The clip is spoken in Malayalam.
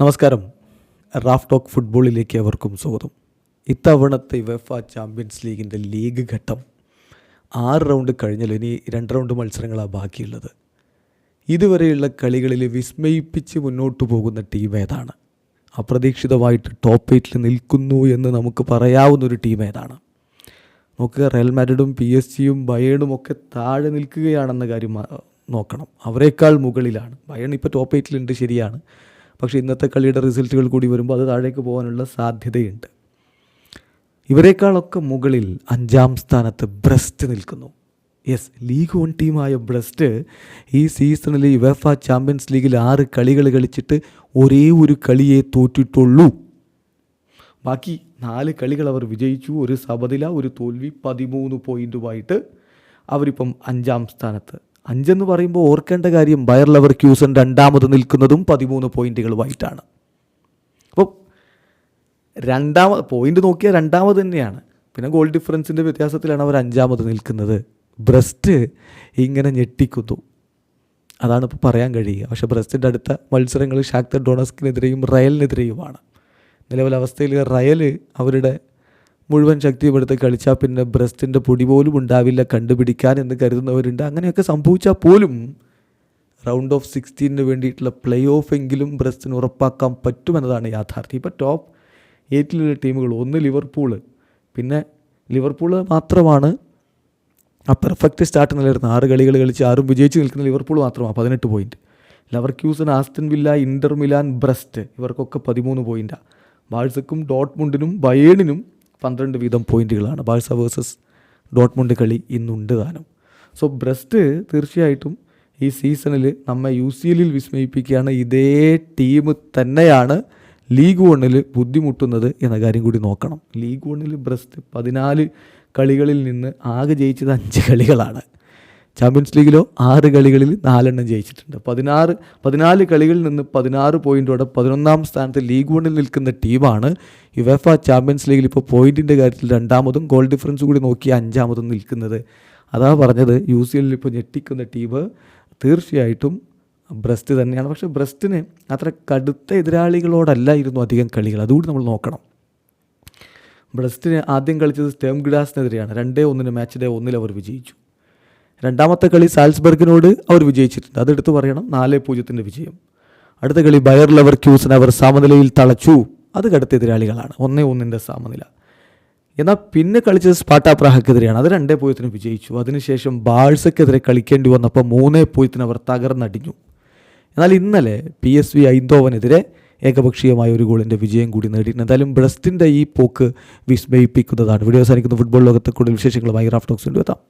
നമസ്കാരം. റാഫ് ടോക്ക് ഫുട്ബോളിലേക്ക് അവർക്കും സ്വാഗതം. ഇത്തവണത്തെ യുവേഫ ചാമ്പ്യൻസ് ലീഗിൻ്റെ ലീഗ് ഘട്ടം 6 റൗണ്ട് കഴിഞ്ഞാൽ ഇനി 2 റൗണ്ട് മത്സരങ്ങളാണ് ബാക്കിയുള്ളത്. ഇതുവരെയുള്ള കളികളിൽ വിസ്മയിപ്പിച്ച് മുന്നോട്ട് പോകുന്ന ടീം ഏതാണ്? അപ്രതീക്ഷിതമായിട്ട് ടോപ്പ് 8 നിൽക്കുന്നു എന്ന് നമുക്ക് പറയാവുന്നൊരു ടീം ഏതാണ്? നോക്കുക, റയൽ മാഡ്രിഡും PSG-യും ബയേണും ഒക്കെ താഴെ നിൽക്കുകയാണെന്ന കാര്യം നോക്കണം. അവരെക്കാൾ മുകളിലാണ് ബയേൺ. ഇപ്പോൾ ടോപ്പ് 8 ശരിയാണ്, പക്ഷേ ഇന്നത്തെ കളിയുടെ റിസൾട്ടുകൾ കൂടി വരുമ്പോൾ അത് താഴേക്ക് പോകാനുള്ള സാധ്യതയുണ്ട്. ഇവരെക്കാളൊക്കെ മുകളിൽ 5ാം സ്ഥാനത്ത് ബ്രസ്റ്റ് നിൽക്കുന്നു. യെസ്, ലീഗ് 1 ടീമായ ബ്രസ്റ്റ് ഈ സീസണിൽ യുവേഫ ചാമ്പ്യൻസ് ലീഗിൽ 6 കളികൾ കളിച്ചിട്ട് ഒരേ ഒരു കളിയെ തോറ്റിട്ടുള്ളൂ. ബാക്കി 4 കളികൾ അവർ വിജയിച്ചു, ഒരു സമനില, ഒരു തോൽവി. 13 പോയിൻറ്റുമായിട്ട് അവരിപ്പം 5ാം സ്ഥാനത്ത്. 5 എന്ന് പറയുമ്പോൾ ഓർക്കേണ്ട കാര്യം, ബയർ ലെവർക്യൂസൻ 2ാമത് നിൽക്കുന്നതും 13 പോയിൻറ്റുകളുമായിട്ടാണ്. അപ്പോൾ പോയിൻ്റ് നോക്കിയാൽ 2ാമത് തന്നെയാണ്. പിന്നെ ഗോൾ ഡിഫറൻസിൻ്റെ വ്യത്യാസത്തിലാണ് അവർ 5ാമത് നിൽക്കുന്നത്. ബ്രസ്റ്റ് ഇങ്ങനെ ഞെട്ടിക്കുന്നു, അതാണ് ഇപ്പോൾ പറയാൻ കഴിയുക. പക്ഷേ ബ്രസ്റ്റിൻ്റെ അടുത്ത മത്സരങ്ങൾ ഷാക്തർ ഡൊണസ്കിനെതിരെയും റയലിനെതിരെയുമാണ്. നിലവിലവസ്ഥയിൽ റയൽ അവരുടെ മുഴുവൻ ശക്തിയും എടുത്ത് കളിച്ചാൽ പിന്നെ ബ്രസ്റ്റിൻ്റെ പൊടി പോലും ഉണ്ടാവില്ല കണ്ടുപിടിക്കാൻ എന്ന് കരുതുന്നവരുണ്ട്. അങ്ങനെയൊക്കെ സംഭവിച്ചാൽ പോലും റൗണ്ട് ഓഫ് 16 വേണ്ടിയിട്ടുള്ള പ്ലേ ഓഫ് എങ്കിലും ബ്രസ്റ്റിന് ഉറപ്പാക്കാൻ പറ്റുമെന്നതാണ് യാഥാർത്ഥ്യം. ഇപ്പോൾ ടോപ്പ് 8 ടീമുകൾ, 1 ലിവർപൂൾ, പിന്നെ ലിവർപൂൾ മാത്രമാണ് ആ പെർഫെക്റ്റ് സ്റ്റാർട്ട് നിലനിർത്തുന്നത്. 6 കളികൾ കളിച്ച് 6 വിജയിച്ച് നിൽക്കുന്ന ലിവർപൂൾ മാത്രമാണ് 18 പോയിൻറ്റ്. ലെവർക്യൂസൻ, ആസ്റ്റൺ വില്ല, ഇൻ്റർ മിലാൻ, ബ്രസ്റ്റ് ഇവർക്കൊക്കെ 13 പോയിൻറ്റാണ്. ബാഴ്സക്കും ഡോട്ട്മുണ്ടിനും ബയേണിനും 12 വീതം പോയിൻറ്റുകളാണ്. ബാഴ്സ വേഴ്സസ് ഡോട്ട്മുണ്ട് കളി ഇന്നുണ്ട് താനും. സോ ബ്രസ്റ്റ് തീർച്ചയായിട്ടും ഈ സീസണിൽ നമ്മെ UCL വിസ്മയിപ്പിക്കുകയാണ്. ഇതേ ടീം തന്നെയാണ് ലീഗ് 1 ബുദ്ധിമുട്ടുന്നത് എന്ന കാര്യം കൂടി നോക്കണം. ലീഗ് 1 ബ്രസ്റ്റ് 14 കളികളിൽ നിന്ന് ആകെ ജയിച്ചത് 5 കളികളാണ്. ചാമ്പ്യൻസ് ലീഗിലോ 6 കളികളിൽ 4 ജയിച്ചിട്ടുണ്ട്. 14 കളികളിൽ നിന്ന് 16 പോയിൻറ്റോടെ 11ാം സ്ഥാനത്ത് ലീഗ് 1 നിൽക്കുന്ന ടീമാണ് യുവേഫ ചാമ്പ്യൻസ് ലീഗിൽ ഇപ്പോൾ പോയിൻറ്റിൻ്റെ കാര്യത്തിൽ 2ാമതും ഗോൾ ഡിഫറൻസ് കൂടി നോക്കി 5ാമതും നിൽക്കുന്നത്. അതാ പറഞ്ഞത്, UCL ഇപ്പോൾ ഞെട്ടിക്കുന്ന ടീം തീർച്ചയായിട്ടും ബ്രസ്റ്റ് തന്നെയാണ്. പക്ഷേ ബ്രസ്റ്റിന് അത്ര കടുത്ത എതിരാളികളോടല്ലായിരുന്നു അധികം കളികൾ, അതുകൂടി നമ്മൾ നോക്കണം. ബ്രസ്റ്റിന് ആദ്യം കളിച്ചത് സ്റ്റേം ഗ്ലാസിനെതിരെയാണ്. 2-1 മാച്ച് ഡേ 1 അവർ വിജയിച്ചു. 2ാമത്തെ കളി സാൽസ്ബർഗിനോട് അവർ വിജയിച്ചിട്ടുണ്ട്, അതെടുത്ത് പറയണം. 4-0 വിജയം. അടുത്ത കളി ബയർ ലെവർക്യൂസൻ അവർ സമനിലയിൽ തളച്ചു, അത് കടുത്ത എതിരാളികളാണ്. 1-1 സമനില. എന്നാൽ പിന്നെ കളിച്ചത് സ്പാർട്ട പ്രാഹക്കെതിരെയാണ്, അത് 2-0 വിജയിച്ചു. അതിനുശേഷം ബാഴ്സക്കെതിരെ കളിക്കേണ്ടി വന്നപ്പോൾ 3-0 അവർ തകർന്നടിഞ്ഞു. എന്നാൽ ഇന്നലെ PSV ഐന്തോവനെതിരെ ഏകപക്ഷീയമായ ഒരു ഗോളിൻ്റെ വിജയം കൂടി നേടിയിട്ടുണ്ട്. എന്തായാലും ബ്രസ്റ്റിൻ്റെ ഈ പോക്ക് വിസ്മയിപ്പിക്കുന്നതാണ്. വീഡിയോ അവസാനിക്കുന്ന ഫുട്ബോൾ ലോകത്തെ കൂടുതൽ വിശേഷങ്ങളുമായി റാഫ് ടോക്സ് കൊണ്ടുവെത്താം.